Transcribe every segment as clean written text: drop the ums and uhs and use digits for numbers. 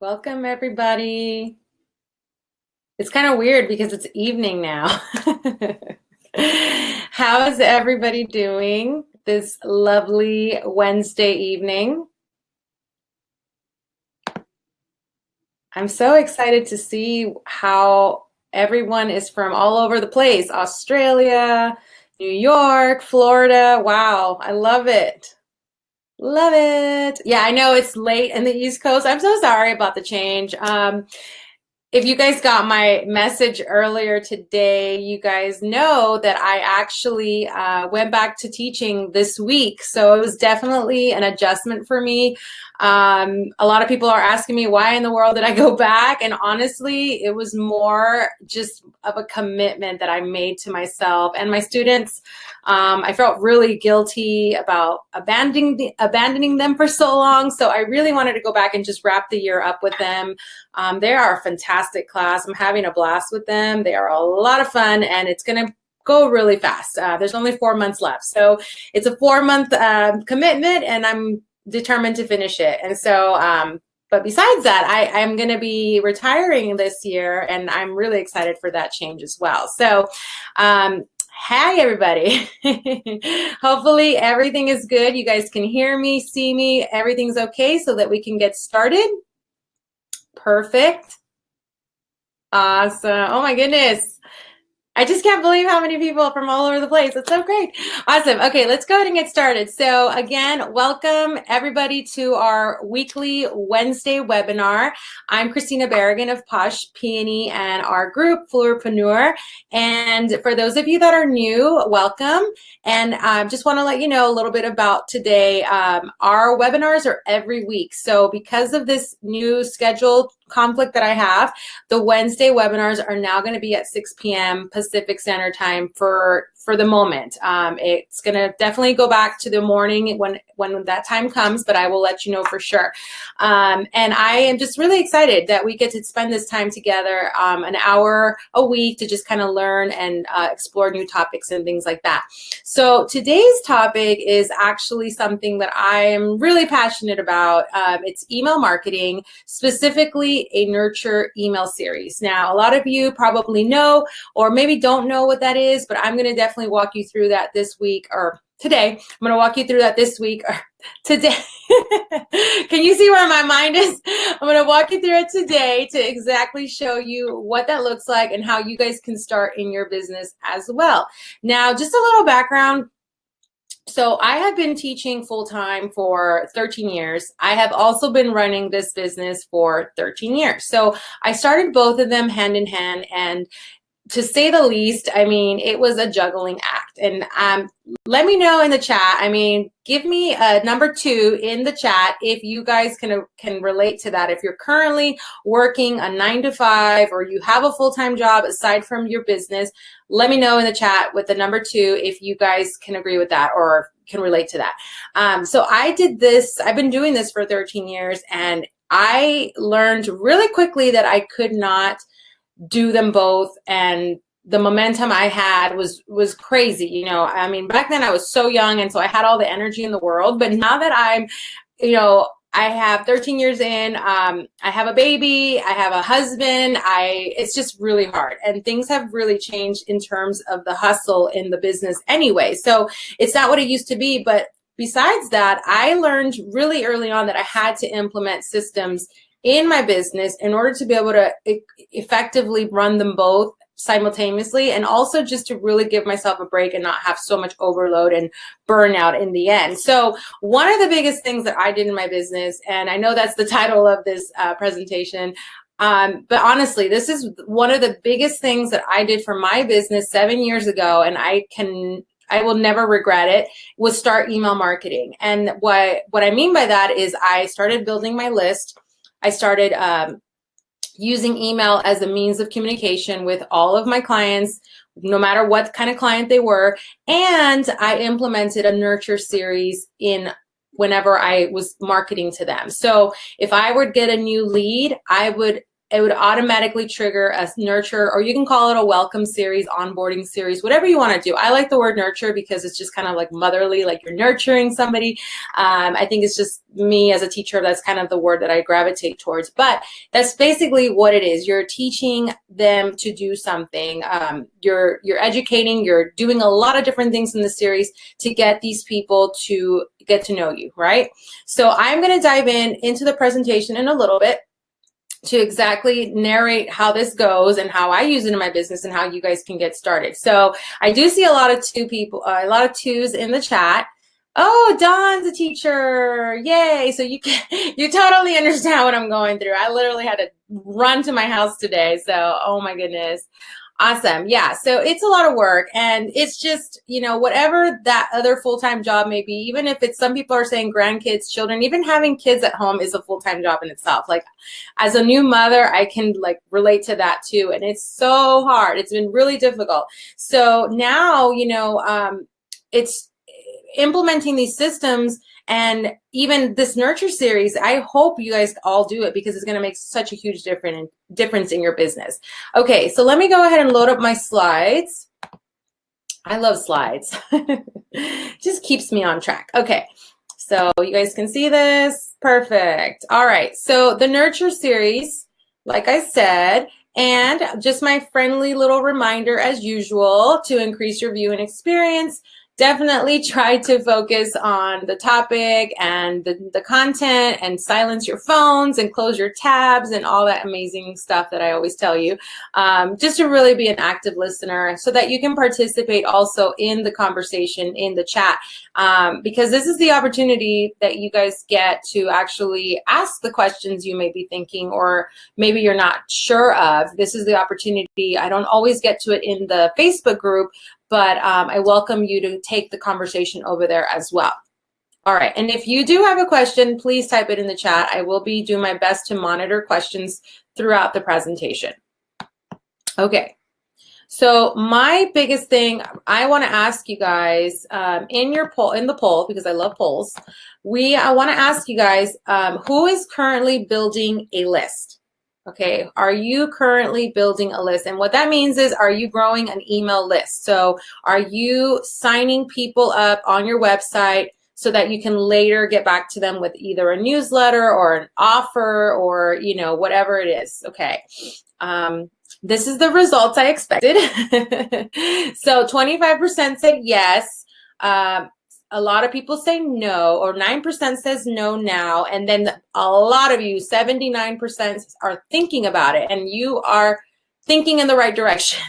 Welcome, everybody. It's kind of weird because it's evening now. How is everybody doing this lovely Wednesday evening? I'm so excited to see how everyone is from all over the place. Australia, New York, Florida. Wow, I love it. Love it. Yeah, I know it's late in the East Coast. I'm so sorry about the change. If you guys got my message earlier today, you guys know that I actually went back to teaching this week. So it was definitely an adjustment for me. A lot of people are asking me why in the world did I go back? And honestly, it was more just of a commitment that I made to myself and my students. I felt really guilty about abandoning them for so long. So I really wanted to go back and just wrap the year up with them. They are a fantastic class. I'm having a blast with them. They are a lot of fun, and it's going to go really fast. There's only 4 months left. So it's a 4-month commitment, and I'm determined to finish it. And so, but besides that, I'm going to be retiring this year, and I'm really excited for that change as well. So, hi, everybody. Hopefully everything is good. You guys can hear me, see me, everything's okay so that we can get started. Perfect. Awesome. Oh my goodness. I just can't believe how many people from all over the place. It's so great. Awesome. Okay, let's go ahead and get started. So again, welcome everybody to our weekly Wednesday webinar. I'm Christina Berrigan of Posh Peony and our group, Fleurpreneur. And for those of you that are new, welcome. And I just want to let you know a little bit about today. Our webinars are every week. So because of this new schedule conflict that I have, the Wednesday webinars are now going to be at 6 p.m. Pacific Standard Time for the moment. It's going to definitely go back to the morning when that time comes, but I will let you know for sure. And I am just really excited that we get to spend this time together, an hour a week to just kind of learn and explore new topics and things like that. So today's topic is actually something that I am really passionate about. It's email marketing, specifically a nurture email series. Now, a lot of you probably know or maybe don't know what that is, but I'm going to definitely walk you through that this week or today. I'm going to walk you through that this week or today. Can you see where my mind is? I'm going to walk you through it today to exactly show you what that looks like and how you guys can start in your business as well. Now, just a little background. So I have been teaching full-time for 13 years. I have also been running this business for 13 years. So I started both of them hand in hand, and to say the least, I mean, it was a juggling act. And let me know in the chat. I mean, give me a number 2 in the chat if you guys can relate to that. If you're currently working a 9 to 5 or you have a full-time job aside from your business, let me know in the chat with the number 2 if you guys can agree with that or can relate to that. So I did this. I've been doing this for 13 years, and I learned really quickly that I could not do them both, and the momentum I had was crazy. You know, I mean, back then I was so young, and so I had all the energy in the world, but now that I'm, you know, I have 13 years in, I have a baby, I have a husband, it's just really hard, and things have really changed in terms of the hustle in the business anyway. So it's not what it used to be, but besides that, I learned really early on that I had to implement systems in my business in order to be able to effectively run them both simultaneously, and also just to really give myself a break and not have so much overload and burnout in the end. So one of the biggest things that I did in my business, and I know that's the title of this presentation, but honestly, this is one of the biggest things that I did for my business 7 years ago, and I will never regret it, was start email marketing. And what I mean by that is I started building my list. I started using email as a means of communication with all of my clients, no matter what kind of client they were. And I implemented a nurture series in whenever I was marketing to them. So if I would get a new lead, I would it would automatically trigger a nurture, or you can call it a welcome series, onboarding series, whatever you want to do. I like the word nurture because it's just kind of like motherly, like you're nurturing somebody. I think it's just me as a teacher, that's kind of the word that I gravitate towards. But that's basically what it is. You're teaching them to do something. You're educating, you're doing a lot of different things in the series to get these people to get to know you, right? So I'm going to dive into the presentation in a little bit to exactly narrate how this goes and how I use it in my business and how you guys can get started. So I do see a lot of a lot of twos in the chat. Oh, Dawn's a teacher. Yay. So you totally understand what I'm going through. I literally had to run to my house today. So, oh my goodness. Awesome. Yeah. So it's a lot of work, and it's just, whatever that other full-time job may be, even if it's, some people are saying grandkids, children, even having kids at home is a full-time job in itself. Like, as a new mother, I can like relate to that too. And it's so hard. It's been really difficult. So now, it's implementing these systems. And even this nurture series, I hope you guys all do it, because it's going to make such a huge difference in your business. Okay, so let me go ahead and load up my slides. I love slides. Just keeps me on track. Okay, so you guys can see this. Perfect. All right, so the nurture series, like I said, and just my friendly little reminder as usual to increase your viewing experience. Definitely try to focus on the topic and the content, and silence your phones and close your tabs and all that amazing stuff that I always tell you, just to really be an active listener so that you can participate also in the conversation in the chat, because this is the opportunity that you guys get to actually ask the questions you may be thinking, or maybe you're not sure of. This is the opportunity. I don't always get to it in the Facebook group, but I welcome you to take the conversation over there as well. All right, and if you do have a question, please type it in the chat. I will be doing my best to monitor questions throughout the presentation. Okay, so my biggest thing I want to ask you guys in the poll, because I love polls, I want to ask you guys, who is currently building a list? Okay, are you currently building a list? And what that means is, are you growing an email list? So are you signing people up on your website so that you can later get back to them with either a newsletter or an offer, or, whatever it is? Okay. This is the results I expected. So 25% said yes. A lot of people say no, or 9% says no now. And then a lot of you, 79%, are thinking about it, and you are thinking in the right direction.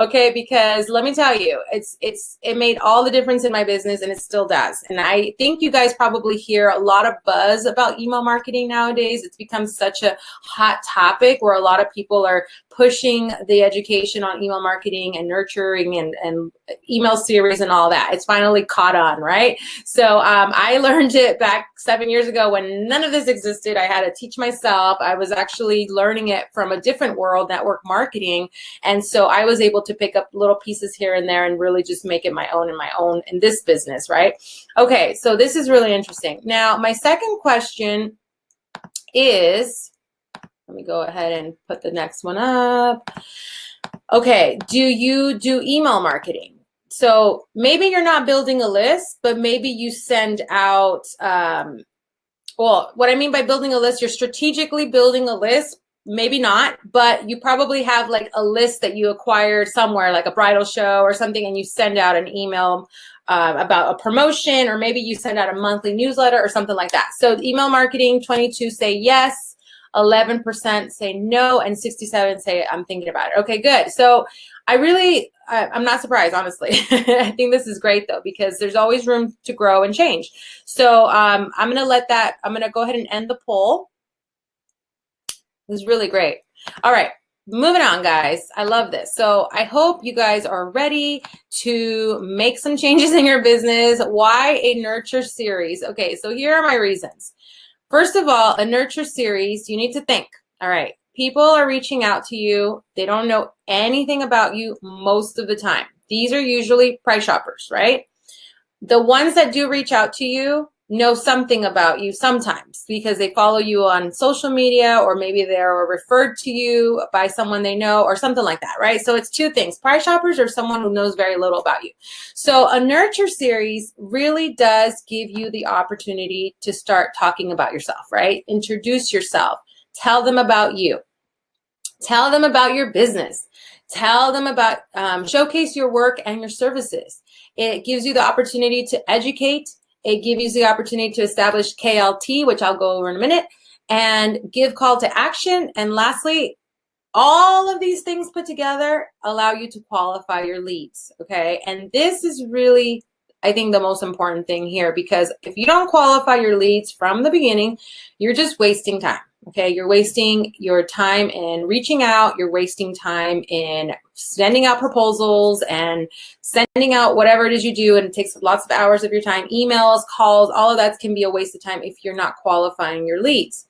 Okay, because let me tell you, it made all the difference in my business, and it still does. And I think you guys probably hear a lot of buzz about email marketing nowadays. It's become such a hot topic where a lot of people are pushing the education on email marketing and nurturing and email series and all that. It's finally caught on, right? So I learned it back 7 years ago when none of this existed. I had to teach myself. I was actually learning it from a different world, network marketing. And so I was able to pick up little pieces here and there and really just make it my own in this business, right? Okay, so this is really interesting. Now, my second question is, let me go ahead and put the next one up. Okay, do you do email marketing? So maybe you're not building a list, but maybe you send out, well, what I mean by building a list, you're strategically building a list. Maybe not, but you probably have like a list that you acquired somewhere, like a bridal show or something, and you send out an email about a promotion, or maybe you send out a monthly newsletter or something like that. So email marketing, 22 say yes, 11% say no, and 67 say I'm thinking about it. Okay, good. So I'm not surprised, honestly. I think this is great though, because there's always room to grow and change. So I'm going to go ahead and end the poll. It was really great. All right, moving on, guys. I love this. So I hope you guys are ready to make some changes in your business. Why a nurture series? Okay, so here are my reasons. First of all, a nurture series, you need to think. All right, people are reaching out to you. They don't know anything about you most of the time. These are usually price shoppers, right? The ones that do reach out to you, know something about you sometimes because they follow you on social media, or maybe they're referred to you by someone they know or something like that, right? So it's two things: price shoppers or someone who knows very little about you. So a nurture series really does give you the opportunity to start talking about yourself, right? Introduce yourself, tell them about you, tell them about your business, tell them about, showcase your work and your services. It gives you the opportunity to educate. It gives you the opportunity to establish KLT, which I'll go over in a minute, and give call to action. And lastly, all of these things put together allow you to qualify your leads, okay? And this is really, I think, the most important thing here, because if you don't qualify your leads from the beginning, you're just wasting time, okay? You're wasting your time in reaching out. You're wasting time in sending out proposals and sending out whatever it is you do, and it takes lots of hours of your time. Emails, calls, all of that can be a waste of time if you're not qualifying your leads.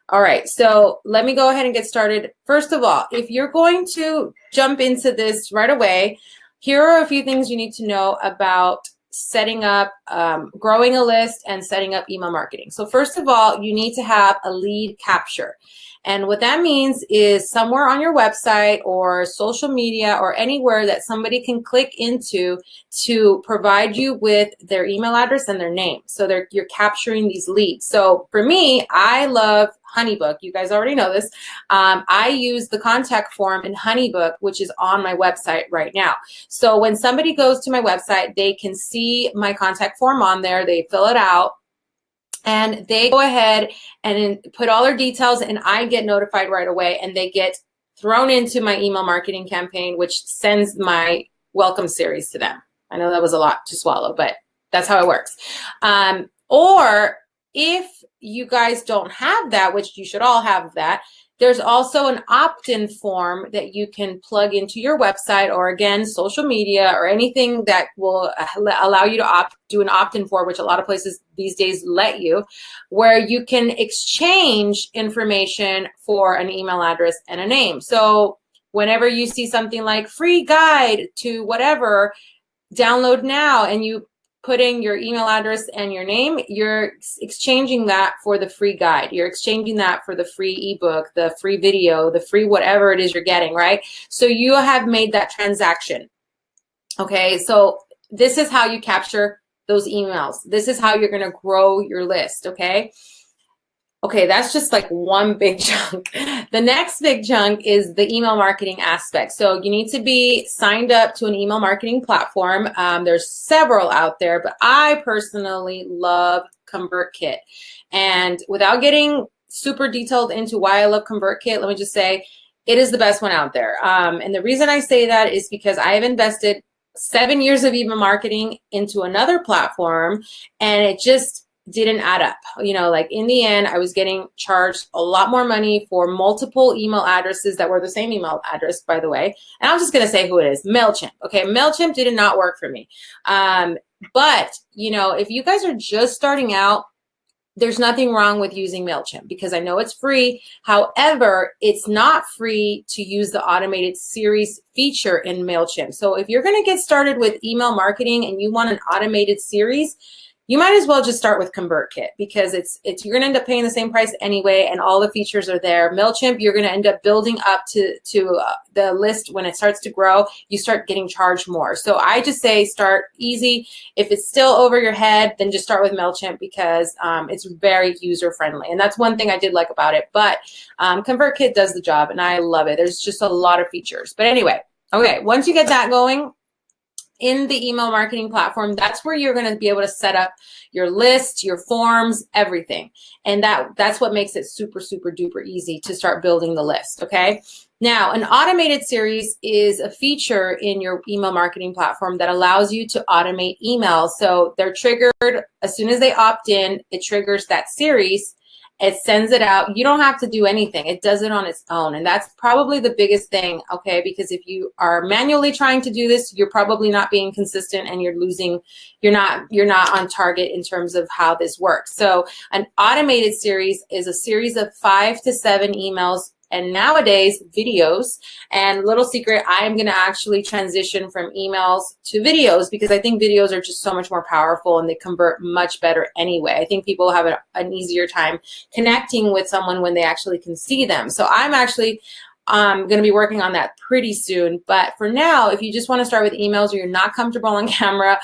All right, so let me go ahead and get started. First of all, if you're going to jump into this right away, here are a few things you need to know about setting up, growing a list and setting up email marketing. So first of all, you need to have a lead capture. And what that means is somewhere on your website or social media or anywhere that somebody can click into to provide you with their email address and their name. So you're capturing these leads. So for me, I love HoneyBook. You guys already know this. I use the contact form in HoneyBook, which is on my website right now. So when somebody goes to my website, they can see my contact form on there. They fill it out, and they go ahead and put all their details, and I get notified right away, and they get thrown into my email marketing campaign, which sends my welcome series to them. I know that was a lot to swallow, but that's how it works. Or if you guys don't have that, which you should all have that, there's also an opt-in form that you can plug into your website, or again, social media, or anything that will allow you to do an opt-in for, which a lot of places these days let you, where you can exchange information for an email address and a name. So whenever you see something like free guide to whatever, download now, and you put in your email address and your name, you're exchanging that for the free guide. You're exchanging that for the free ebook, the free video, the free whatever it is you're getting, right? So you have made that transaction. Okay, so this is how you capture those emails. This is how you're going to grow your list, okay? Okay, that's just like one big chunk. The next big chunk is the email marketing aspect. So you need to be signed up to an email marketing platform. There's several out there, but I personally love ConvertKit. And without getting super detailed into why I love ConvertKit, let me just say it is the best one out there. And the reason I say that is because I have invested 7 years of email marketing into another platform, and it just didn't add up. You know, like in the end, I was getting charged a lot more money for multiple email addresses that were the same email address, by the way. And I'm just going to say who it is: MailChimp. Okay, MailChimp did not work for me. But, you know, if you guys are just starting out, there's nothing wrong with using MailChimp, because I know it's free. However, it's not free to use the automated series feature in MailChimp. So if you're going to get started with email marketing and you want an automated series, you might as well just start with ConvertKit, because you're going to end up paying the same price anyway, and all the features are there. MailChimp, you're going to end up building up to the list. When it starts to grow, you start getting charged more. So I just say start easy. If it's still over your head, then just start with MailChimp, because it's very user friendly, and that's one thing I did like about it. But ConvertKit does the job, and I love it. There's just a lot of features. But anyway, okay, once you get that going in the email marketing platform, that's where you're going to be able to set up your list, your forms, everything. And that's what makes it super, super duper easy to start building the list, okay? Now, an automated series is a feature in your email marketing platform that allows you to automate emails. So they're triggered as soon as they opt in, it triggers that series. It sends it out. You don't have to do anything. It does it on its own. And that's probably the biggest thing, okay? Because if you are manually trying to do this, you're probably not being consistent, and you're not on target in terms of how this works. So an automated series is a series of 5 to 7 emails and nowadays videos. And little secret, I am going to actually transition from emails to videos because I think videos are just so much more powerful and they convert much better anyway. I think people have an easier time connecting with someone when they actually can see them. So I'm actually going to be working on that pretty soon. But for now, if you just want to start with emails or you're not comfortable on camera,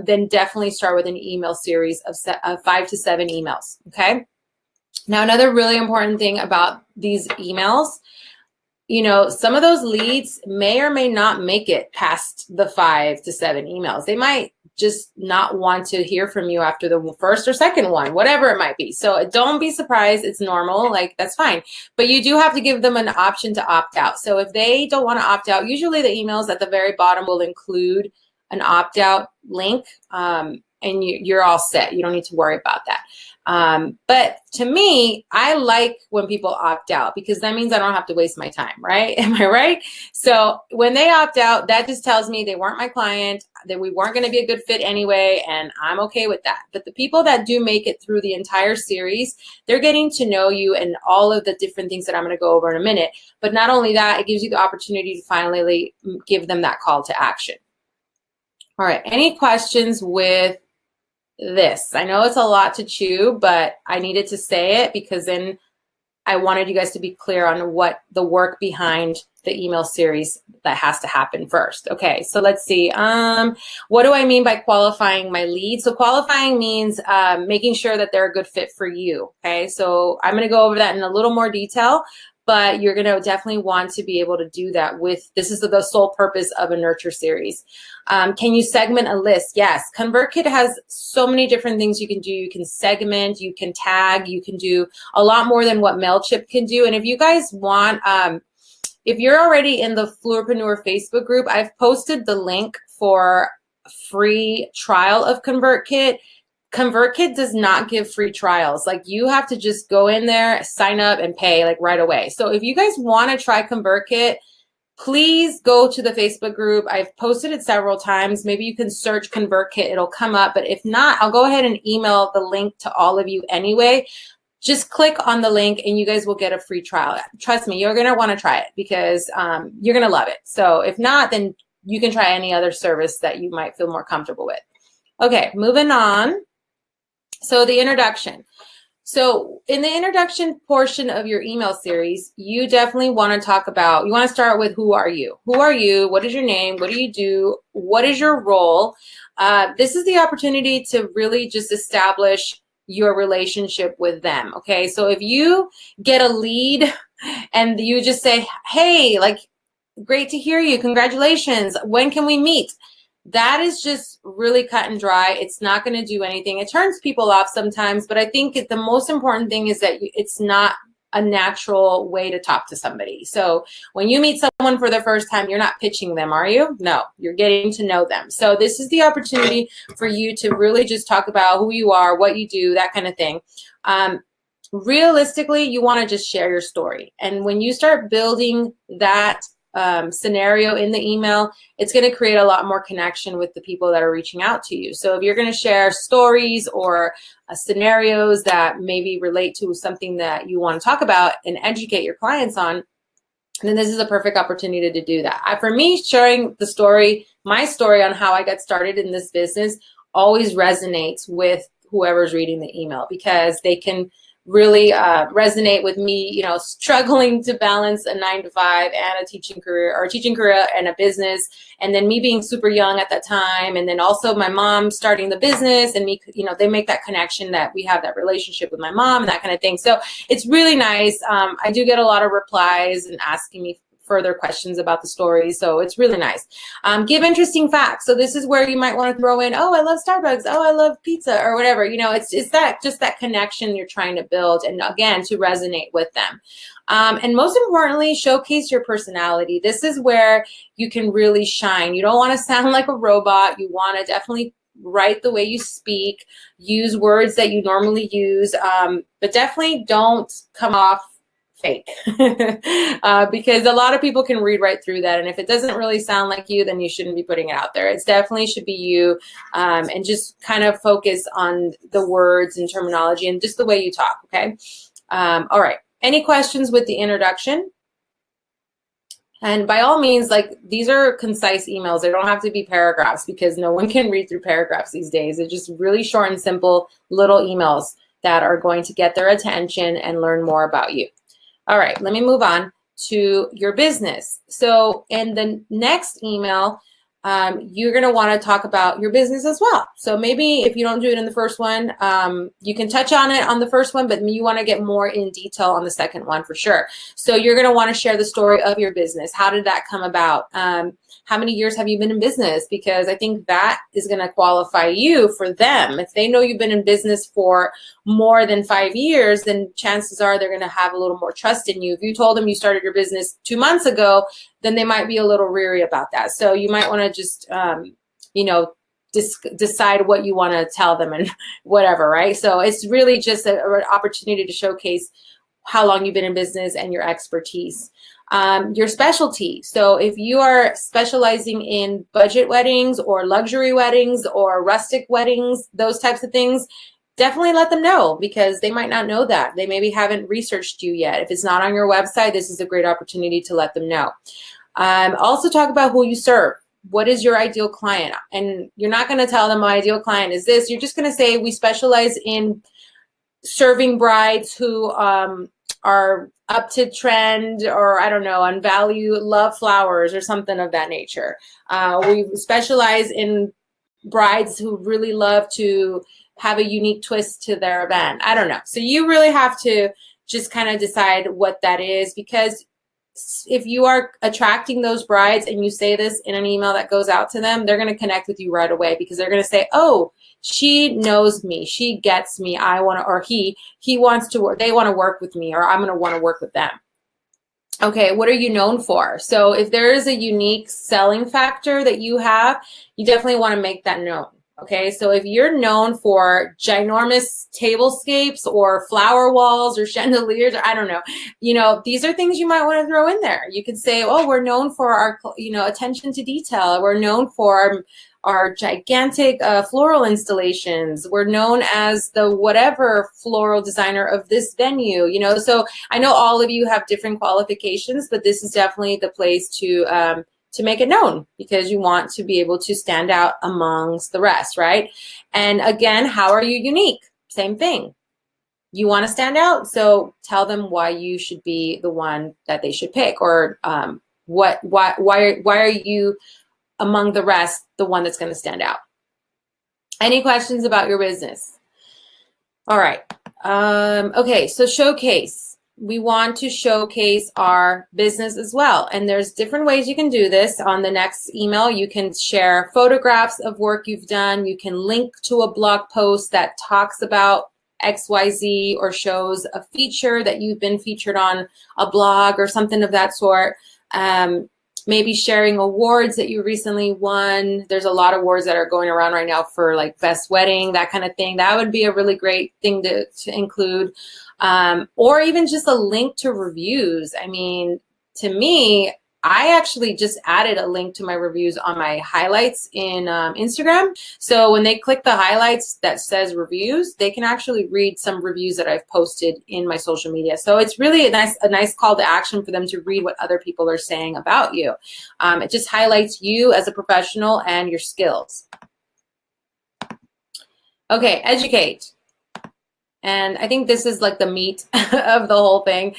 then definitely start with an email series of 5 to 7 emails. Okay. Now, another really important thing about these emails, you know, some of those leads may or may not make it past the 5 to 7 emails. They might just not want to hear from you after the first or second one, whatever it might be. So don't be surprised. It's normal. Like, that's fine. But you do have to give them an option to opt out. So if they don't want to opt out, usually the emails at the very bottom will include an opt-out link, and you're all set. You don't need to worry about that. But to me, I like when people opt out because that means I don't have to waste my time, right? Am I right? So when they opt out, that just tells me they weren't my client, that we weren't going to be a good fit anyway, and I'm okay with that. But the people that do make it through the entire series, they're getting to know you and all of the different things that I'm going to go over in a minute. But not only that, it gives you the opportunity to finally give them that call to action. All right, any questions with this? I know it's a lot to chew, but I needed to say it because then I wanted you guys to be clear on what the work behind the email series that has to happen first. Okay, so let's see. What do I mean by qualifying my leads? So qualifying means making sure that they're a good fit for you. Okay, so I'm going to go over that in a little more detail, but you're going to definitely want to be able to do that with, this is the sole purpose of a nurture series. Can you segment a list? Yes. ConvertKit has so many different things you can do. You can segment, you can tag, you can do a lot more than what MailChimp can do. And if you guys want, if you're already in the Fleurpreneur Facebook group, I've posted the link for a free trial of ConvertKit. ConvertKit does not give free trials. Like, you have to just go in there, sign up, and pay like right away. So if you guys want to try ConvertKit, please go to the Facebook group. I've posted it several times. Maybe you can search ConvertKit, it'll come up. But if not, I'll go ahead and email the link to all of you anyway. Just click on the link and you guys will get a free trial. Trust me, you're going to want to try it because you're going to love it. So if not, then you can try any other service that you might feel more comfortable with. Okay, moving on. So the introduction. So in the introduction portion of your email series, you definitely want to talk about, you want to start with who are you? Who are you? What is your name? What do you do? What is your role? This is the opportunity to really just establish your relationship with them. Okay, so if you get a lead and you just say, hey, like, great to hear you. Congratulations. When can we meet? That is just really cut and dry. It's not going to do anything. It turns people off sometimes, but I think the most important thing is that it's not a natural way to talk to somebody. So when you meet someone for the first time, you're not pitching them, are you? No, you're getting to know them. So this is the opportunity for you to really just talk about who you are, what you do, that kind of thing. Realistically, you want to just share your story. And when you start building that scenario in the email, it's going to create a lot more connection with the people that are reaching out to you. So if you're going to share stories or scenarios that maybe relate to something that you want to talk about and educate your clients on, then this is a perfect opportunity to do that. For me, sharing the story, my story on how I got started in this business always resonates with whoever's reading the email because they can really resonate with me, you know, struggling to balance a 9-to-5 and a teaching career, or a teaching career and a business. And then me being super young at that time. And then also my mom starting the business and me, you know, they make that connection that we have that relationship with my mom and that kind of thing. So it's really nice. I do get a lot of replies and asking me further questions about the story. So it's really nice. Give interesting facts. So this is where you might want to throw in, oh, I love Starbucks. Oh, I love pizza, or whatever. You know, it's that just that connection you're trying to build, and again, to resonate with them. And most importantly, showcase your personality. This is where you can really shine. You don't want to sound like a robot. You want to definitely write the way you speak, use words that you normally use, but definitely don't come off fake because a lot of people can read right through that. And if it doesn't really sound like you, then you shouldn't be putting it out there. It definitely should be you, and just kind of focus on the words and terminology and just the way you talk. Okay. All right. Any questions with the introduction? And by all means, like, these are concise emails. They don't have to be paragraphs because no one can read through paragraphs these days. They're just really short and simple little emails that are going to get their attention and learn more about you. All right, let me move on to your business. So in the next email, you're going to want to talk about your business as well. So maybe if you don't do it in the first one, you can touch on it on the first one, but you want to get more in detail on the second one for sure. So you're going to want to share the story of your business. How did that come about? How many years have you been in business? Because I think that is going to qualify you for them. If they know you've been in business for more than 5 years, then chances are they're going to have a little more trust in you. If you told them you started your business 2 months ago, then they might be a little leery about that. So you might want to just, decide what you want to tell them and whatever, right? So it's really just an opportunity to showcase how long you've been in business and your expertise. Your specialty. So if you are specializing in budget weddings or luxury weddings or rustic weddings, those types of things, definitely let them know because they might not know that. They maybe haven't researched you yet. If it's not on your website, this is a great opportunity to let them know. Also talk about who you serve. What is your ideal client? And you're not going to tell them my ideal client is this. You're just going to say we specialize in serving brides who are up to trend or I don't know, on value, love flowers or something of that nature. We specialize in brides who really love to have a unique twist to their event. I don't know. So you really have to just kind of decide what that is, because if you are attracting those brides and you say this in an email that goes out to them, they're going to connect with you right away because they're going to say, oh, she knows me, she gets me, I want to, or he wants to work, they want to work with me, or I'm going to want to work with them. Okay, what are you known for? So if there is a unique selling factor that you have, you definitely want to make that known. Okay, so if you're known for ginormous tablescapes or flower walls or chandeliers, or I don't know, these are things you might want to throw in there. You could say, oh, we're known for our, attention to detail. We're known for our gigantic floral installations. We're known as the whatever floral designer of this venue, So I know all of you have different qualifications, but this is definitely the place to make it known because you want to be able to stand out amongst the rest, right? And again, how are you unique? Same thing. You want to stand out, so tell them why you should be the one that they should pick, or why are you among the rest the one that's going to stand out? Any questions about your business? All right. Okay, so showcase. We want to showcase our business as well. And there's different ways you can do this. On the next email, you can share photographs of work you've done. You can link to a blog post that talks about XYZ or shows a feature that you've been featured on a blog or something of that sort. Maybe sharing awards that you recently won. There's a lot of awards that are going around right now for like best wedding, that kind of thing. That would be a really great thing to include. Or even just a link to reviews. I mean, to me, I actually just added a link to my reviews on my highlights in Instagram. So when they click the highlights that says reviews, they can actually read some reviews that I've posted in my social media. So it's really a nice call to action for them to read what other people are saying about you. It just highlights you as a professional and your skills. Okay, educate. And I think this is like the meat of the whole thing.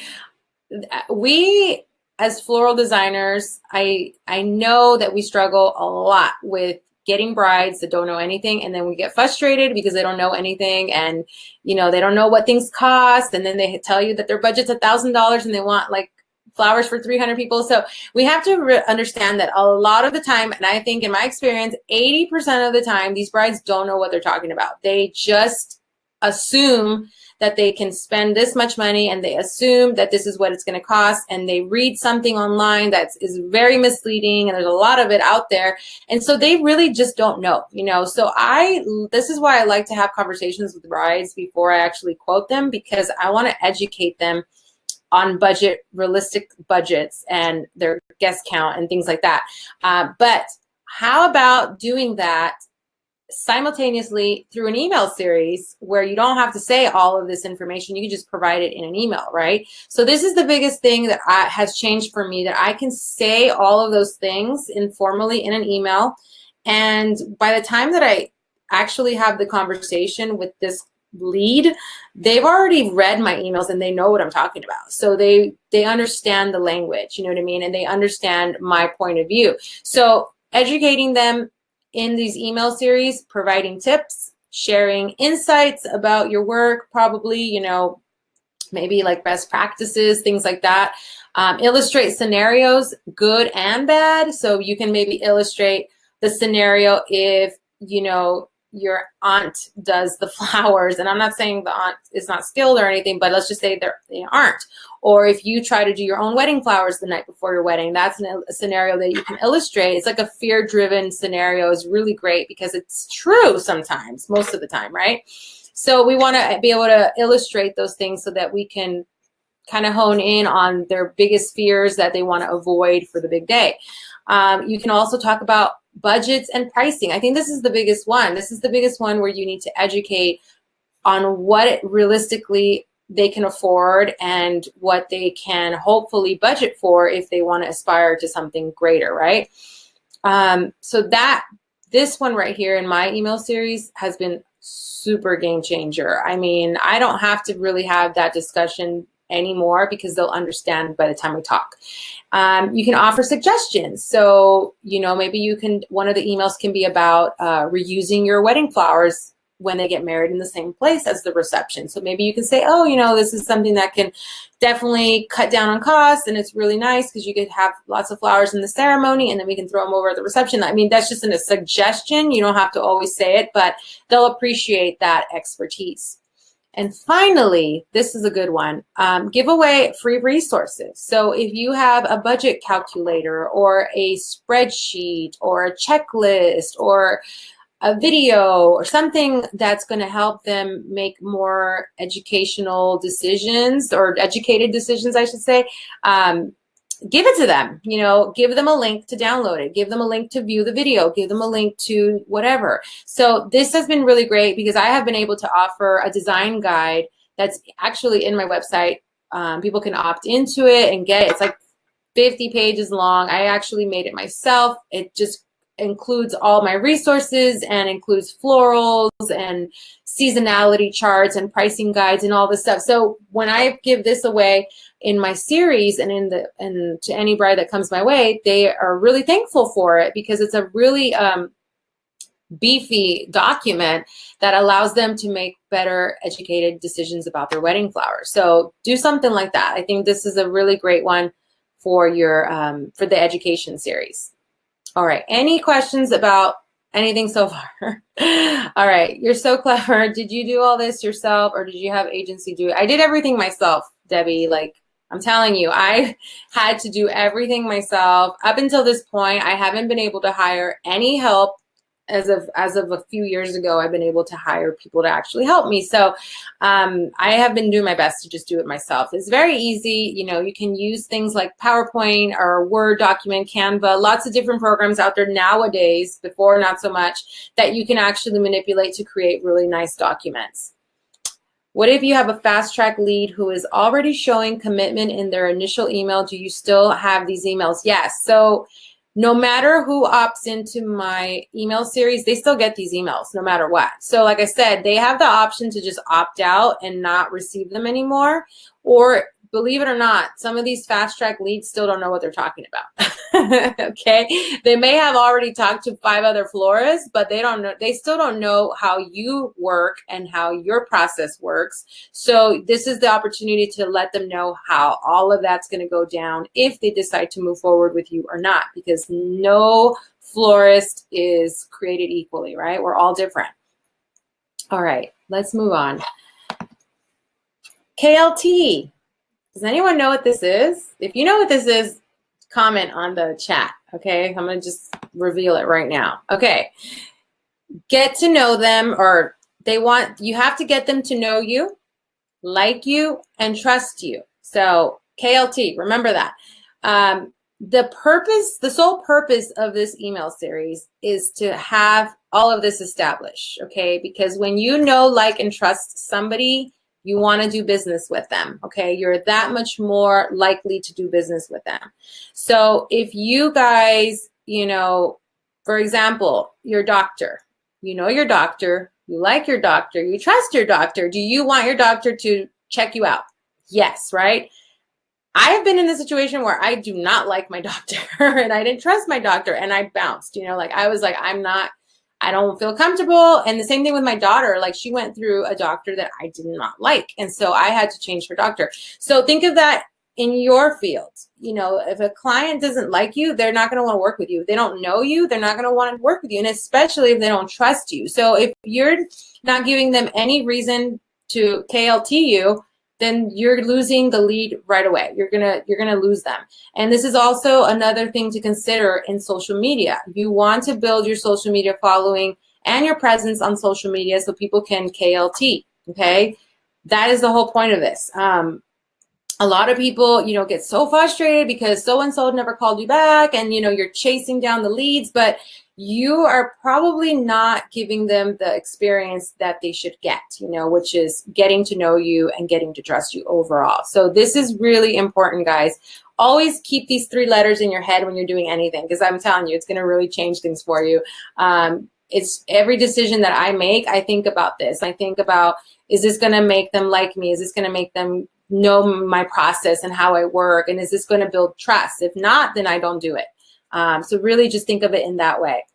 We, as floral designers, I know that we struggle a lot with getting brides that don't know anything, and then we get frustrated because they don't know anything, and they don't know what things cost, and then they tell you that their budget's $1,000 and they want like flowers for 300 people. So we have to understand that a lot of the time, and I think in my experience, 80% of the time, these brides don't know what they're talking about. They just assume that they can spend this much money, and they assume that this is what it's going to cost, and they read something online that is very misleading, and there's a lot of it out there, and so they really just don't know, So this is why I like to have conversations with brides before I actually quote them, because I want to educate them on realistic budgets and their guest count and things like that. But how about doing that simultaneously through an email series where you don't have to say all of this information. You can just provide it in an email, right? So this is the biggest thing that has changed for me, that I can say all of those things informally in an email. And by the time that I actually have the conversation with this lead, they've already read my emails and they know what I'm talking about. So they understand the language, you know what I mean? And they understand my point of view. So educating them in these email series, providing tips, sharing insights about your work, probably, you know, maybe like best practices, things like that. Illustrate scenarios, good and bad. So you can maybe illustrate the scenario if, you know, your aunt does the flowers, and I'm not saying the aunt is not skilled or anything, but let's just say they aren't. Or if you try to do your own wedding flowers the night before your wedding, that's a scenario that you can illustrate. It's like a fear-driven scenario. Is really great because it's true sometimes, most of the time, right? So we want to be able to illustrate those things so that we can kind of hone in on their biggest fears that they want to avoid for the big day. You can also talk about budgets and pricing. I think this is the biggest one. This is the biggest one where you need to educate on what realistically they can afford and what they can hopefully budget for if they want to aspire to something greater, right? So that this one right here in my email series has been super game changer. I mean, I don't have to really have that discussion anymore because they'll understand by the time we talk. You can offer suggestions. So, you know, maybe you can, one of the emails can be about reusing your wedding flowers when they get married in the same place as the reception. So maybe you can say, oh, you know, this is something that can definitely cut down on costs, and it's really nice because you could have lots of flowers in the ceremony and then we can throw them over at the reception. I mean, that's just a suggestion. You don't have to always say it, but they'll appreciate that expertise. And finally, this is a good one, give away free resources. So if you have a budget calculator or a spreadsheet or a checklist or a video or something that's going to help them make more educational decisions, or educated decisions, I should say, give it to them. You know, give them a link to download it, give them a link to view the video, give them a link to whatever. So this has been really great because I have been able to offer a design guide that's actually in my website. People can opt into it and get it. It's like 50 pages long. I actually made it myself. It just includes all my resources and includes florals and seasonality charts and pricing guides and all this stuff. So when I give this away in my series and to any bride that comes my way, they are really thankful for it because it's a really beefy document that allows them to make better educated decisions about their wedding flowers. So do something like that. I think this is a really great one for your for the education series. All right, any questions about anything so far? All right, you're so clever. Did you do all this yourself or did you have agency do it? I did everything myself, Debbie. Like, I'm telling you, I had to do everything myself. Up until this point, I haven't been able to hire any help. As of a few years ago, I've been able to hire people to actually help me. So I have been doing my best to just do it myself. It's very easy. You know, you can use things like PowerPoint or Word document, Canva, lots of different programs out there nowadays, before not so much, that you can actually manipulate to create really nice documents. What if you have a fast track lead who is already showing commitment in their initial email? Do you still have these emails? Yes. So no matter who opts into my email series, they still get these emails no matter what. So like I said, they have the option to just opt out and not receive them anymore. Or believe it or not, some of these fast track leads still don't know what they're talking about. Okay. They may have already talked to 5 other florists, but they don't know, they still don't know how you work and how your process works. So this is the opportunity to let them know how all of that's going to go down if they decide to move forward with you or not, because no florist is created equally, right? We're all different. All right, let's move on. KLT. Does anyone know what this is? If you know what this is, comment on the chat, okay? I'm going to just reveal it right now. Okay. Get to know them, or you have to get them to know you, like you, and trust you. So KLT, remember that. The sole purpose of this email series is to have all of this established, okay? Because when you know, like, and trust somebody, you want to do business with them, okay? You're that much more likely to do business with them. So if you guys, you know, for example, your doctor, you know your doctor, you like your doctor, you trust your doctor. Do you want your doctor to check you out? Yes, right? I have been in a situation where I do not like my doctor and I didn't trust my doctor and I bounced, you know, like I was like, I don't feel comfortable. And the same thing with my daughter, like she went through a doctor that I did not like. And so I had to change her doctor. So think of that in your field. You know, if a client doesn't like you, they're not going to want to work with you. If they don't know you, they're not going to want to work with you. And especially if they don't trust you. So if you're not giving them any reason to KLT you, then you're losing the lead right away. You're gonna lose them. And this is also another thing to consider in social media. You want to build your social media following and your presence on social media so people can KLT, okay? That is the whole point of this. A lot of people, you know, get so frustrated because so-and-so never called you back and, you know, you're chasing down the leads, but you are probably not giving them the experience that they should get, you know, which is getting to know you and getting to trust you overall. So this is really important, guys. Always keep these 3 letters in your head when you're doing anything, because I'm telling you, it's going to really change things for you. It's every decision that I make, I think about this. I think about, is this going to make them like me? Is this going to make them know my process and how I work? And is this going to build trust? If not, then I don't do it. So really just think of it in that way.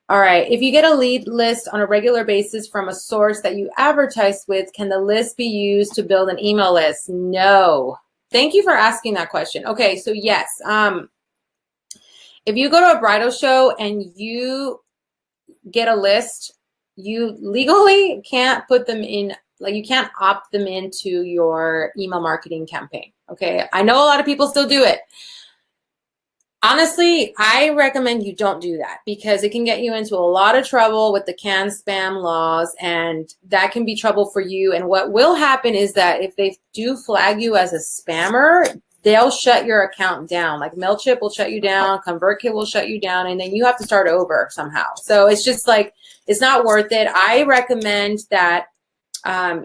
All right, if you get a lead list on a regular basis from a source that you advertise with, can the list be used to build an email list? No. Thank you for asking that question. Okay, so yes, if you go to a bridal show and you get a list, you legally can't put them in, like you can't opt them into your email marketing campaign, okay? I know a lot of people still do it. Honestly, I recommend you don't do that because it can get you into a lot of trouble with the CAN-SPAM laws, and that can be trouble for you. And what will happen is that if they do flag you as a spammer, they'll shut your account down. Like MailChimp will shut you down, ConvertKit will shut you down, and then you have to start over somehow. So it's just like, it's not worth it. I recommend that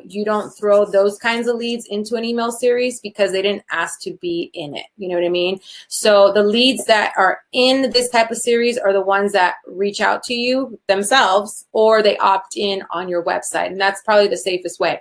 you don't throw those kinds of leads into an email series because they didn't ask to be in it. You know what I mean? So the leads that are in this type of series are the ones that reach out to you themselves or they opt in on your website. And that's probably the safest way.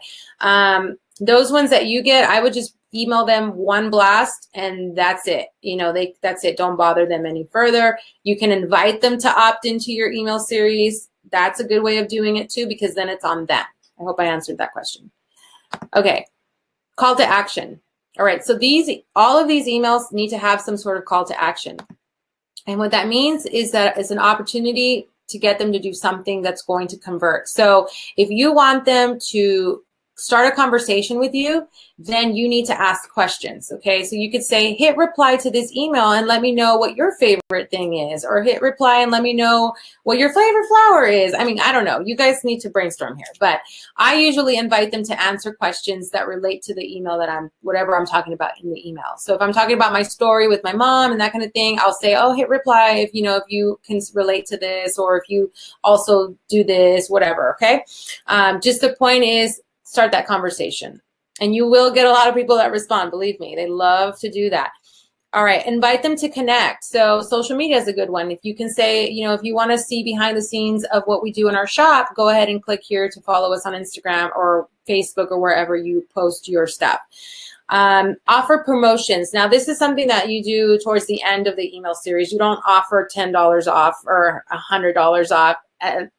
Those ones that you get, I would just email them one blast and that's it. You know, that's it. Don't bother them any further. You can invite them to opt into your email series. That's a good way of doing it too, because then it's on them. I hope I answered that question. Okay, call to action. All right, so all of these emails need to have some sort of call to action. And what that means is that it's an opportunity to get them to do something that's going to convert. So if you want them to start a conversation with you, then you need to ask questions, okay? So you could say, hit reply to this email and let me know what your favorite thing is, or hit reply and let me know what your favorite flower is. I mean, I don't know. You guys need to brainstorm here, but I usually invite them to answer questions that relate to the email that whatever I'm talking about in the email. So if I'm talking about my story with my mom and that kind of thing, I'll say, oh, hit reply if you can relate to this, or if you also do this, whatever, okay? Just the point is, start that conversation. And you will get a lot of people that respond, believe me. They love to do that. All right, invite them to connect. So social media is a good one. If you can say, if you want to see behind the scenes of what we do in our shop, go ahead and click here to follow us on Instagram or Facebook or wherever you post your stuff. Offer promotions. Now, this is something that you do towards the end of the email series. You don't offer $10 off or $100 off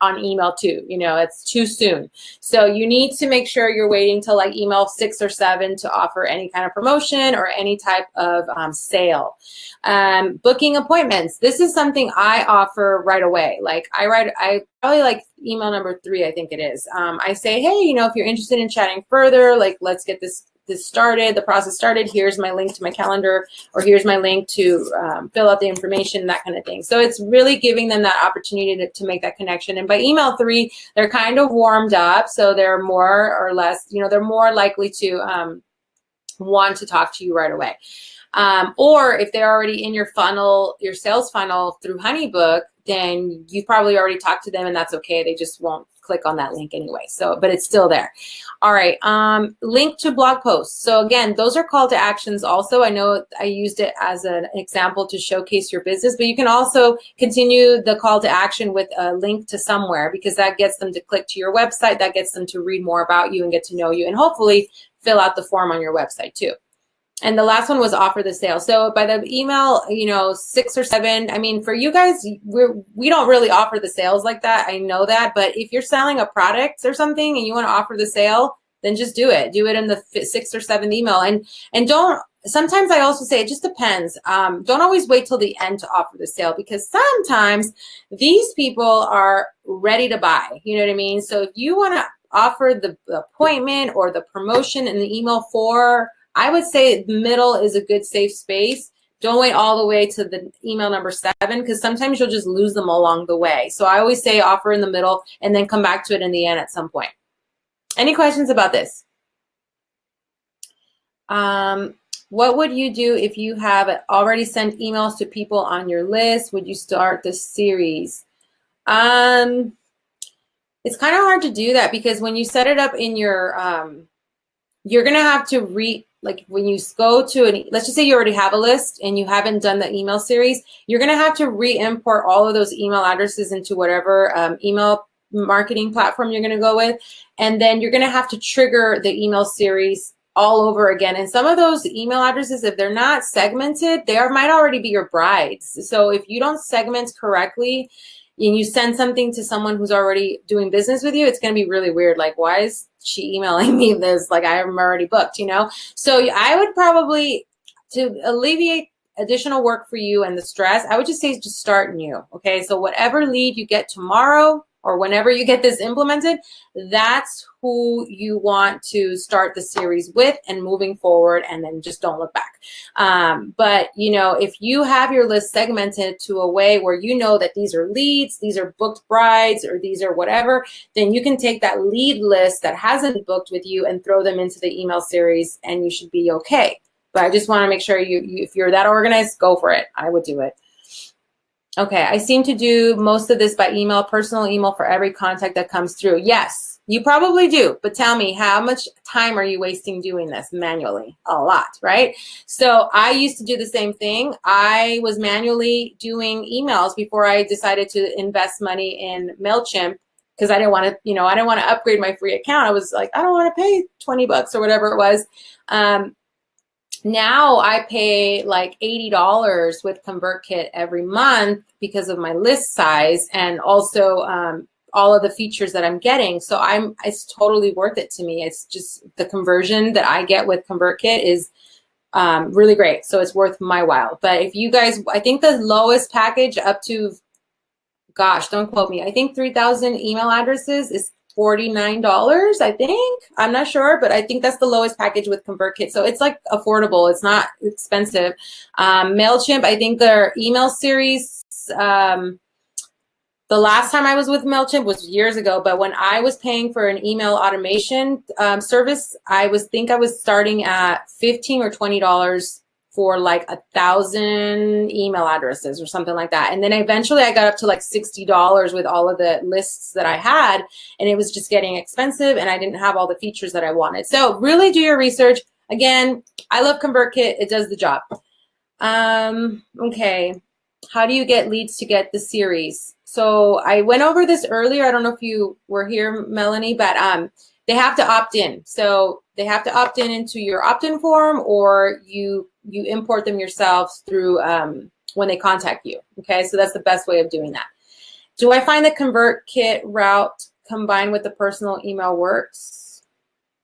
on email too. It's too soon. So you need to make sure you're waiting till like email 6 or 7 to offer any kind of promotion or any type of sale. Booking appointments. This is something I offer right away. Like I probably like email number 3, I think it is. I say, hey, if you're interested in chatting further, like let's get this started, the process started. Here's my link to my calendar, or here's my link to fill out the information, that kind of thing. So it's really giving them that opportunity to make that connection. And by email 3, they're kind of warmed up. So they're more or less, they're more likely to want to talk to you right away. Or if they're already in your funnel, your sales funnel through HoneyBook, then you've probably already talked to them, and that's okay. They just won't click on that link anyway. So, but it's still there. All right. Link to blog posts. So again, those are call to actions also. I know I used it as an example to showcase your business, but you can also continue the call to action with a link to somewhere, because that gets them to click to your website. That gets them to read more about you and get to know you, and hopefully fill out the form on your website too. And the last one was offer the sale. So by the email, 6 or 7, I mean, for you guys, we don't really offer the sales like that. I know that. But if you're selling a product or something and you want to offer the sale, then just do it. Do it in the 6th or 7th email. And don't, sometimes I also say it just depends. Don't always wait till the end to offer the sale, because sometimes these people are ready to buy. You know what I mean? So if you want to offer the appointment or the promotion in the email I would say the middle is a good safe space. Don't wait all the way to the email number 7, because sometimes you'll just lose them along the way. So I always say offer in the middle and then come back to it in the end at some point. Any questions about this? What would you do if you have already sent emails to people on your list? Would you start the series? It's kind of hard to do that, because when you set it up in your, you're going to have to like when you go to let's just say you already have a list and you haven't done the email series, you're going to have to re-import all of those email addresses into whatever email marketing platform you're going to go with. And then you're going to have to trigger the email series all over again. And some of those email addresses, if they're not segmented, they might already be your brides. So if you don't segment correctly and you send something to someone who's already doing business with you, it's going to be really weird. Like, why is she emailing me this? Like, I'm already booked, So I would probably, to alleviate additional work for you and the stress, I would just say just start new. Okay. So whatever lead you get tomorrow, or whenever you get this implemented, that's who you want to start the series with and moving forward, and then just don't look back. But, if you have your list segmented to a way where you know that these are leads, these are booked brides, or these are whatever, then you can take that lead list that hasn't booked with you and throw them into the email series, and you should be okay. But I just want to make sure if you're that organized, go for it. I would do it. Okay, I seem to do most of this by email, personal email for every contact that comes through. Yes, you probably do, but tell me, how much time are you wasting doing this manually? A lot, right? So I used to do the same thing. I was manually doing emails before I decided to invest money in MailChimp, because I didn't want to, I didn't want to upgrade my free account. I was like, I don't want to pay $20 or whatever it was. Now I pay like $80 with ConvertKit every month because of my list size, and also all of the features that I'm getting. So it's totally worth it to me. It's just the conversion that I get with ConvertKit is really great. So it's worth my while. But if you guys, I think the lowest package up to, gosh, don't quote me, I think 3,000 email addresses is $49, I think. I'm not sure, but I think that's the lowest package with ConvertKit. So it's like affordable. It's not expensive. MailChimp, I think their email series, the last time I was with MailChimp was years ago, but when I was paying for an email automation service, I was starting at $15 or $20 for like 1,000 email addresses or something like that. And then eventually I got up to like $60 with all of the lists that I had, and it was just getting expensive and I didn't have all the features that I wanted. So really do your research. Again, I love ConvertKit. It does the job. Okay. How do you get leads to get the series? So I went over this earlier. I don't know if you were here, Melanie, but they have to opt in. So they have to opt in into your opt-in form, or you import them yourselves through when they contact you. Okay, so that's the best way of doing that. Do I find the ConvertKit route combined with the personal email works?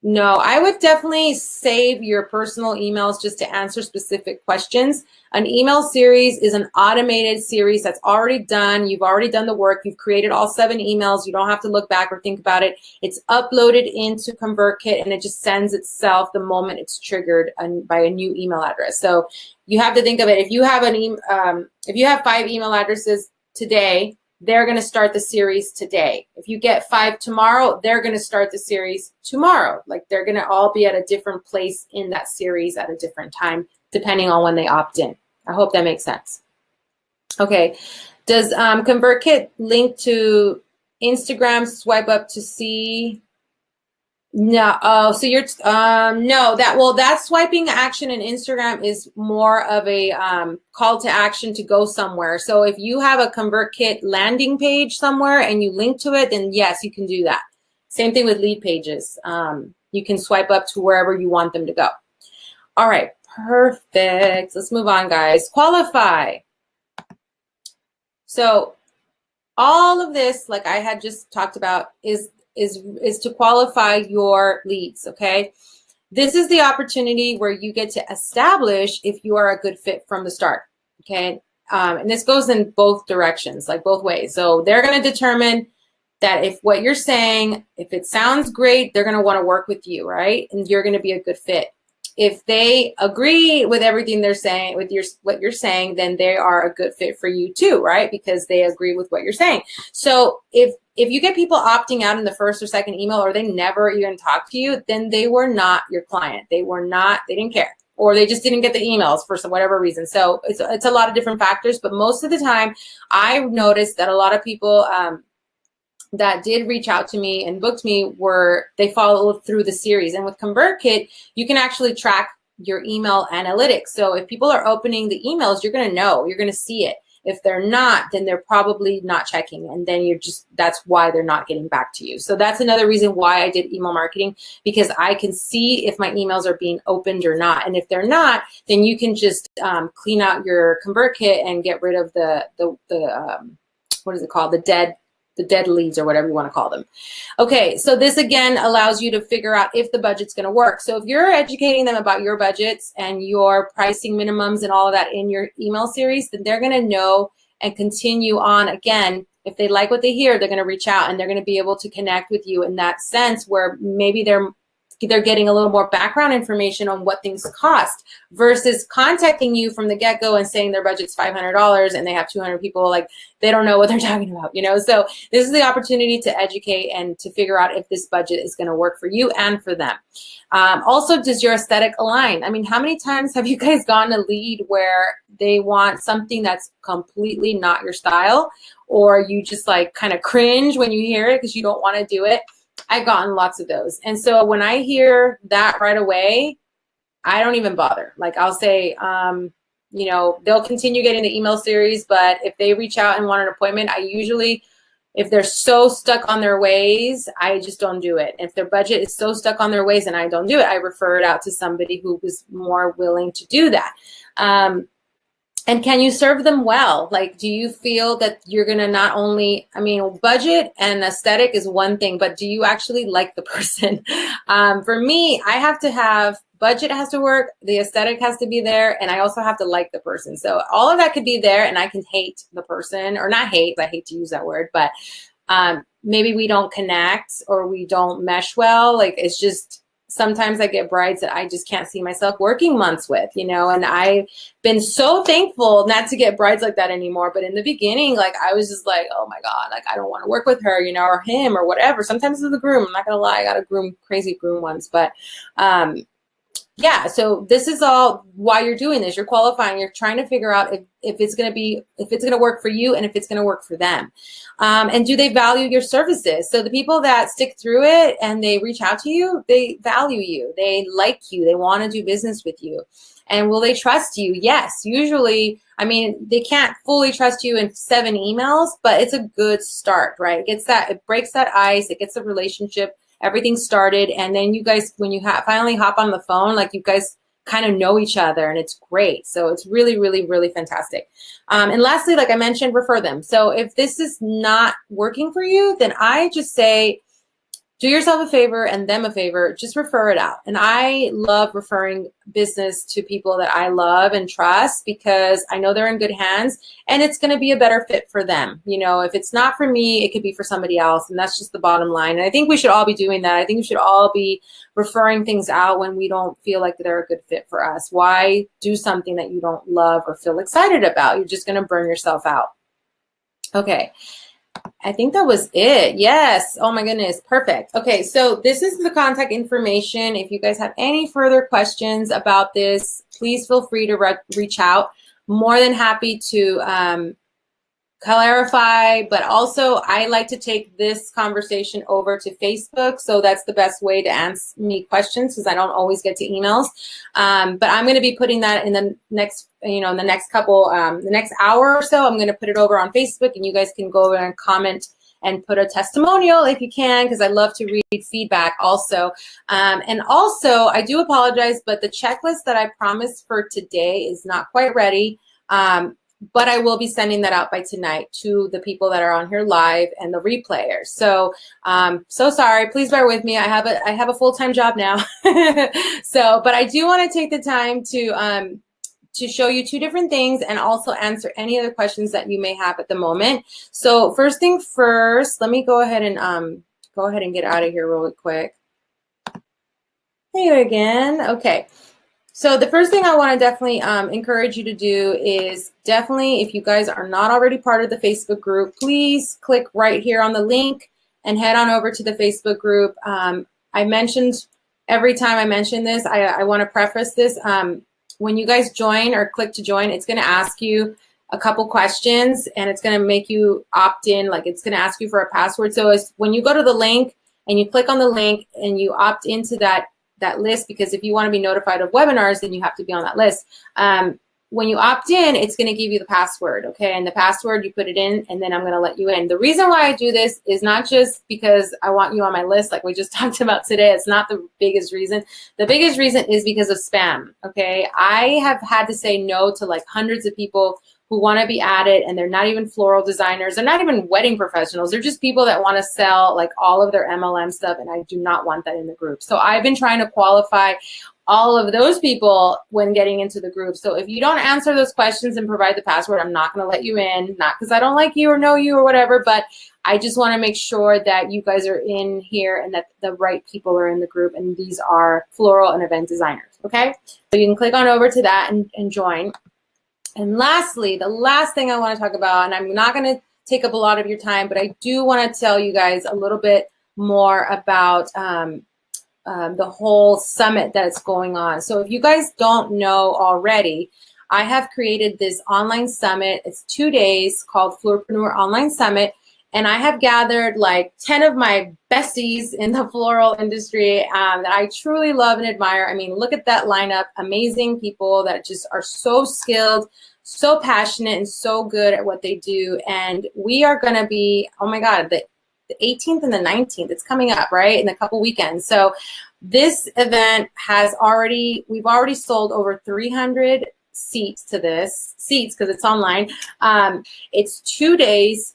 No, I would definitely save your personal emails just to answer specific questions. An email series is an automated series that's already done. You've already done the work. You've created all 7 emails. You don't have to look back or think about it. It's uploaded into ConvertKit, and it just sends itself the moment it's triggered by a new email address. So you have to think of it. If you have if you have 5 email addresses today, they're going to start the series today. If you get 5 tomorrow, they're going to start the series tomorrow. Like, they're going to all be at a different place in that series at a different time, depending on when they opt in. I hope that makes sense. Okay. Does ConvertKit link to Instagram? Swipe up to see. No, oh, so you're no, that swiping action in Instagram is more of a call to action to go somewhere. So if you have a ConvertKit landing page somewhere and you link to it, then yes, you can do that. Same thing with lead pages. You can swipe up to wherever you want them to go. All right, perfect. Let's move on, guys. Qualify. So all of this, like I had just talked about, is to qualify your leads, okay? This is the opportunity where you get to establish if you are a good fit from the start, okay? And this goes in both directions, like both ways. So they're going to determine that if what you're saying, if it sounds great, they're going to want to work with you, right? And you're going to be a good fit. If they agree with everything they're saying, with what you're saying, then they are a good fit for you too, right? Because they agree with what you're saying. So if you get people opting out in the first or second email, or they never even talk to you, then they were not your client. They didn't care, or they just didn't get the emails for whatever reason. So it's a lot of different factors, but most of the time I've noticed that a lot of people that did reach out to me and booked me they followed through the series. And with ConvertKit, you can actually track your email analytics. So if people are opening the emails, you're going to know, you're going to see it. If they're not, then they're probably not checking. And then that's why they're not getting back to you. So that's another reason why I did email marketing, because I can see if my emails are being opened or not. And if they're not, then you can just clean out your ConvertKit and get rid of the what is it called? The dead leads, or whatever you want to call them. Okay, so this again allows you to figure out if the budget's going to work. So if you're educating them about your budgets and your pricing minimums and all of that in your email series, then they're going to know and continue on. Again, if they like what they hear, they're going to reach out and they're going to be able to connect with you in that sense, where maybe they're getting a little more background information on what things cost, versus contacting you from the get-go and saying their budget's $500 and they have 200 people. Like, they don't know what they're talking about, you know? So this is the opportunity to educate and to figure out if this budget is going to work for you and for them. Also, does your aesthetic align? I mean, how many times have you guys gotten a lead where they want something that's completely not your style, or you just like kind of cringe when you hear it because you don't want to do it? I've gotten lots of those. And so when I hear that right away, I don't even bother. Like, I'll say, you know, they'll continue getting the email series, but if they reach out and want an appointment, I usually, if they're so stuck on their ways, I just don't do it. If their budget is so stuck on their ways and I don't do it, I refer it out to somebody who was more willing to do that. And can you serve them well? Like, do you feel that you're going to not only, I mean, budget and aesthetic is one thing, but do you actually like the person? For me, I have to have, budget has to work, the aesthetic has to be there, and I also have to like the person. So all of that could be there, and I can hate the person, or not hate, I hate to use that word, but maybe we don't connect or we don't mesh well. Like, it's just, sometimes I get brides that I just can't see myself working months with, you know, and I've been so thankful not to get brides like that anymore. But in the beginning, like, I was just like, oh my God, like, I don't want to work with her, you know, or him or whatever. Sometimes it's the groom. I'm not going to lie. I got a crazy groom once, but yeah, so this is all why you're doing this. You're qualifying. You're trying to figure out if it's going to work for you and if it's going to work for them. And do they value your services? So the people that stick through it and they reach out to you, they value you. They like you. They want to do business with you. And will they trust you? Yes. Usually, I mean, they can't fully trust you in 7 emails, but it's a good start, right? It breaks that ice. It gets the relationship, everything started, and then you guys, when you finally hop on the phone, like, you guys kind of know each other, and it's great. So it's really, really, really fantastic. And lastly, like I mentioned, refer them. So if this is not working for you, then I just say, do yourself a favor and them a favor, just refer it out. And I love referring business to people that I love and trust, because I know they're in good hands and it's going to be a better fit for them. You know, if it's not for me, it could be for somebody else. And that's just the bottom line. And I think we should all be doing that. I think we should all be referring things out when we don't feel like they're a good fit for us. Why do something that you don't love or feel excited about? You're just going to burn yourself out. Okay. I think that was it. Yes. Oh my goodness. Perfect. Okay. So this is the contact information. If you guys have any further questions about this, please feel free to reach out. More than happy to clarify, but also I like to take this conversation over to Facebook. So that's the best way to answer me questions, because I don't always get to emails. But I'm going to be putting that in the next, in the next couple, the next hour or so. I'm going to put it over on Facebook, and you guys can go over and comment and put a testimonial if you can, because I love to read feedback also. And also, I do apologize, but the checklist that I promised for today is not quite ready. But I will be sending that out by tonight to the people that are on here live and the replayers. So, so sorry. Please bear with me. I have a full-time job now. So, but I do want to take the time to show you two different things and also answer any other questions that you may have at the moment. So, first thing first, let me go ahead and get out of here really quick. Hey again. Okay. So the first thing I want to definitely encourage you to do is definitely, if you guys are not already part of the Facebook group, please click right here on the link and head on over to the Facebook group. I mentioned, every time I mention this, I want to preface this. When you guys join or click to join, it's going to ask you a couple questions, and it's going to make you opt in. Like, it's going to ask you for a password. So when you go to the link and you click on the link and you opt into that list, because if you want to be notified of webinars, then you have to be on that list. When you opt in, it's going to give you the password, okay? And the password, you put it in, and then I'm going to let you in. The reason why I do this is not just because I want you on my list like we just talked about today. It's not the biggest reason. The biggest reason is because of spam, okay? I have had to say no to like hundreds of people who want to be added, and they're not even floral designers. They're not even wedding professionals. They're just people that want to sell like all of their MLM stuff, and I do not want that in the group. So I've been trying to qualify all of those people when getting into the group. So if you don't answer those questions and provide the password, I'm not going to let you in. Not because I don't like you or know you or whatever, but I just want to make sure that you guys are in here and that the right people are in the group, and these are floral and event designers, okay? So you can click on over to that and join. And lastly, the last thing I want to talk about, and I'm not going to take up a lot of your time, but I do want to tell you guys a little bit more about the whole summit that's going on. So if you guys don't know already, I have created this online summit. It's 2 days called Fleurpreneur Online Summit. And I have gathered like 10 of my besties in the floral industry that I truly love and admire. I mean, look at that lineup. Amazing people that just are so skilled, so passionate, and so good at what they do. And we are going to be, oh my God, the 18th and the 19th. It's coming up, right? In a couple weekends. So this event we've already sold over 300 seats because it's online. It's 2 days.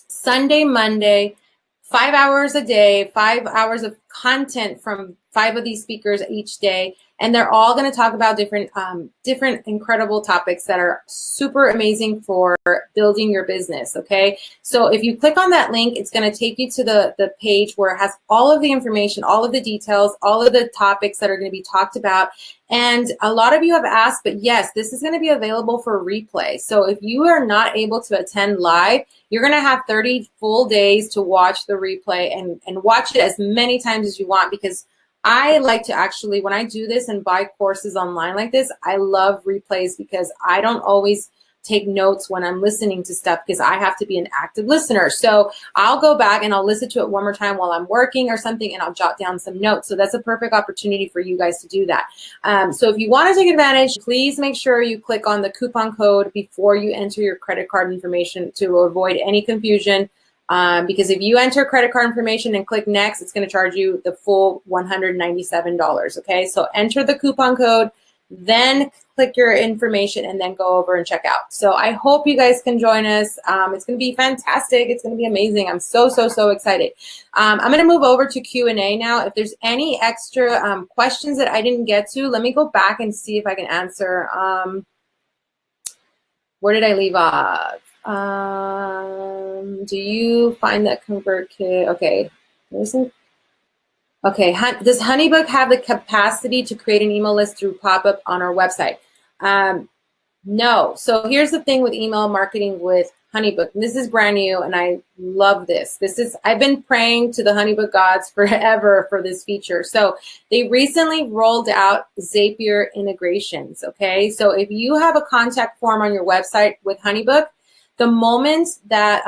Sunday, Monday, 5 hours a day, 5 hours of content from 5 of these speakers each day. And they're all going to talk about different incredible topics that are super amazing for building your business, okay? So if you click on that link, it's going to take you to the page where it has all of the information, all of the details, all of the topics that are going to be talked about. And a lot of you have asked, but yes, this is going to be available for replay. So if you are not able to attend live, you're going to have 30 full days to watch the replay and watch it as many times as you want, because I like to actually, when I do this and buy courses online like this, I love replays because I don't always take notes when I'm listening to stuff because I have to be an active listener. So I'll go back and I'll listen to it one more time while I'm working or something, and I'll jot down some notes. So that's a perfect opportunity for you guys to do that. So if you want to take advantage, please make sure you click on the coupon code before you enter your credit card information to avoid any confusion. Because if you enter credit card information and click next, it's going to charge you the full $197. Okay, so enter the coupon code, then click your information, and then go over and check out. So I hope you guys can join us. It's going to be fantastic. It's going to be amazing. I'm so excited. I'm going to move over to Q&A now. If there's any extra questions that I didn't get to, let me go back and see if I can answer. Where did I leave off? Do you find that ConvertKit? Okay, okay. Does Honeybook have the capacity to create an email list through pop-up on our website? No. So here's the thing with email marketing with Honeybook. And this is brand new, and I love this. I've been praying to the Honeybook gods forever for this feature. So they recently rolled out Zapier integrations. Okay, so if you have a contact form on your website with Honeybook, The moment that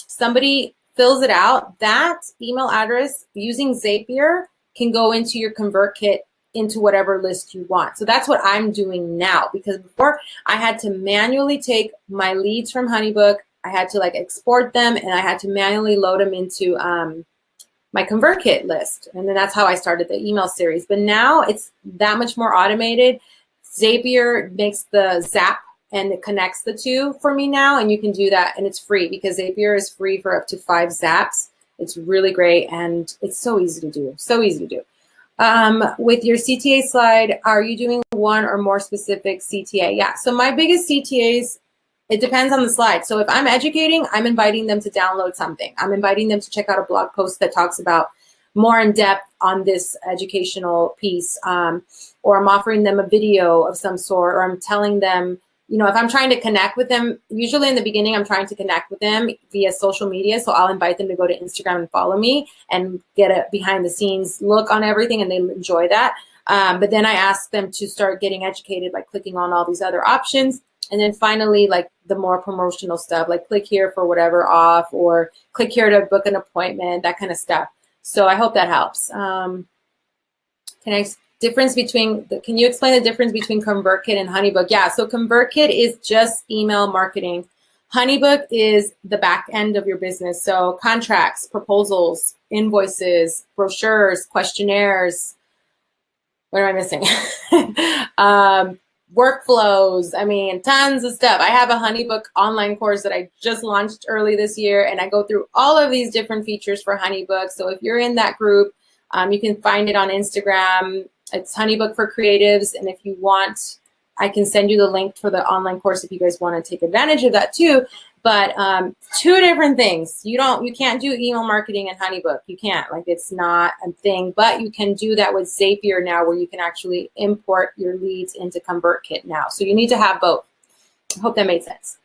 somebody fills it out, that email address using Zapier can go into your ConvertKit into whatever list you want. So that's what I'm doing now, because before I had to manually take my leads from HoneyBook, I had to like export them, and I had to manually load them into my ConvertKit list. And then that's how I started the email series. But now it's that much more automated. Zapier makes the Zap and it connects the two for me now, and you can do that, and it's free because Zapier is free for up to 5 Zaps. It's really great, and it's so easy to do, so easy to do. With your CTA slide, are you doing one or more specific CTA? Yeah, so my biggest CTAs, it depends on the slide. So if I'm educating, I'm inviting them to download something. I'm inviting them to check out a blog post that talks about more in depth on this educational piece, or I'm offering them a video of some sort, or I'm telling them, you know, if I'm trying to connect with them, usually in the beginning, I'm trying to connect with them via social media. So I'll invite them to go to Instagram and follow me and get a behind the scenes look on everything, and they enjoy that. But then I ask them to start getting educated by clicking on all these other options. And then finally, like the more promotional stuff, like click here for whatever off, or click here to book an appointment, that kind of stuff. So I hope that helps. Can you explain the difference between ConvertKit and HoneyBook? Yeah, so ConvertKit is just email marketing. HoneyBook is the back end of your business. So contracts, proposals, invoices, brochures, questionnaires. What am I missing? Workflows. I mean, tons of stuff. I have a HoneyBook online course that I just launched early this year, and I go through all of these different features for HoneyBook. So if you're in that group, you can find it on Instagram. It's HoneyBook for Creatives, and if you want, I can send you the link for the online course if you guys want to take advantage of that too. But two different things. You can't do email marketing in HoneyBook. You can't. Like, it's not a thing. But you can do that with Zapier now, where you can actually import your leads into ConvertKit now. So you need to have both. I hope that made sense.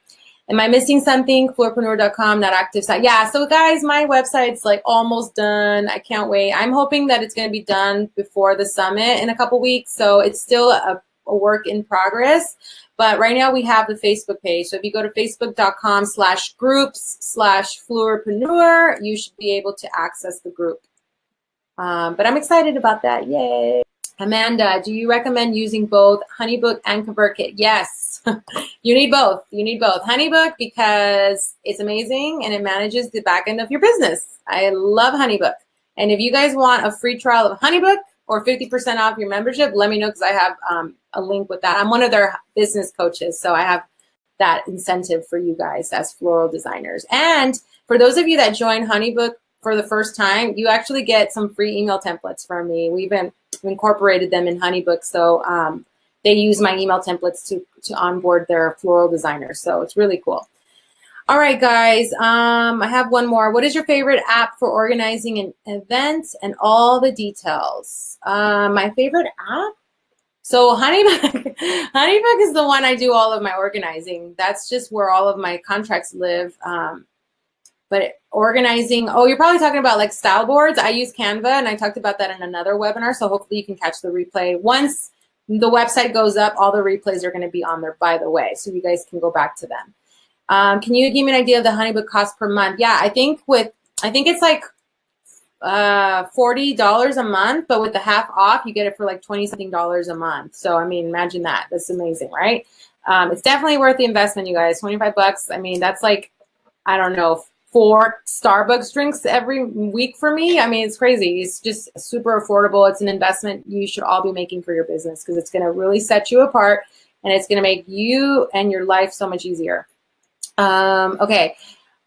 Am I missing something? Fleurpreneur.com, not active site. Yeah, so guys, my website's like almost done. I can't wait. I'm hoping that it's going to be done before the summit in a couple weeks. So it's still a work in progress. But right now we have the Facebook page. So if you go to facebook.com/groups/Fleurpreneur, you should be able to access the group. But I'm excited about that. Yay. Amanda, do you recommend using both HoneyBook and ConvertKit? Yes, you need both. You need both. HoneyBook because it's amazing and it manages the back end of your business. I love HoneyBook. And if you guys want a free trial of HoneyBook or 50% off your membership, let me know, because I have a link with that. I'm one of their business coaches, so I have that incentive for you guys as floral designers. And for those of you that join HoneyBook for the first time, you actually get some free email templates from me. We've incorporated them in HoneyBook, so they use my email templates to onboard their floral designers. So it's really cool. All right, guys, I have one more. What is your favorite app for organizing an event and all the details? My favorite app? So HoneyBook, HoneyBook is the one I do all of my organizing. That's just where all of my contracts live. But organizing, oh, you're probably talking about like style boards. I use Canva, and I talked about that in another webinar. So hopefully you can catch the replay. Once the website goes up, all the replays are going to be on there, by the way, so you guys can go back to them. Can you give me an idea of the HoneyBook cost per month? Yeah, I think it's like $40 a month, but with the half off, you get it for like $20-something a month. So I mean, imagine that. That's amazing, right? It's definitely worth the investment, you guys. 25 bucks. I mean, that's like, I don't know, 4 Starbucks drinks every week for me. I mean, it's crazy. It's just super affordable. It's an investment you should all be making for your business, because it's going to really set you apart, and it's going to make you and your life so much easier. Okay,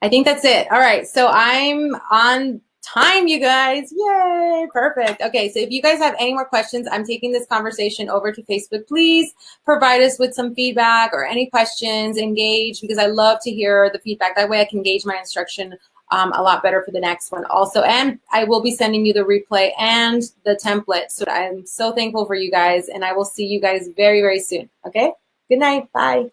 I think that's it. All right, so I'm on time, you guys. Yay, perfect. Okay, so if you guys have any more questions, I'm taking this conversation over to Facebook. Please provide us with some feedback or any questions, engage, because I love to hear the feedback. That way I can gauge my instruction a lot better for the next one also. And I will be sending you the replay and the template. So I'm so thankful for you guys, and I will see you guys very, very soon. Okay, good night. Bye.